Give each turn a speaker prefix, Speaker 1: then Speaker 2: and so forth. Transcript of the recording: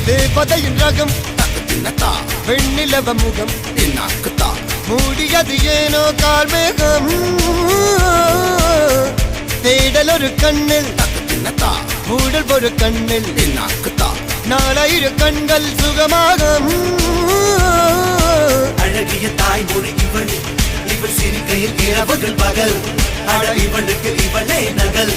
Speaker 1: தேவதையின் ரகம் வெண்ணிலவ முகம் மூடியது ஏனோ கார்மேகம் தேடல் ஒரு கண்ணில் மூடல் ஒரு கண்ணில் நாலாயிர கண்கள் சுகமாக
Speaker 2: அழகிய தாய்மொழி இவள் இவள் சிரிக்கையில் இரவுகள் பகல் அழ இவளுக்கு இவளே நகல்.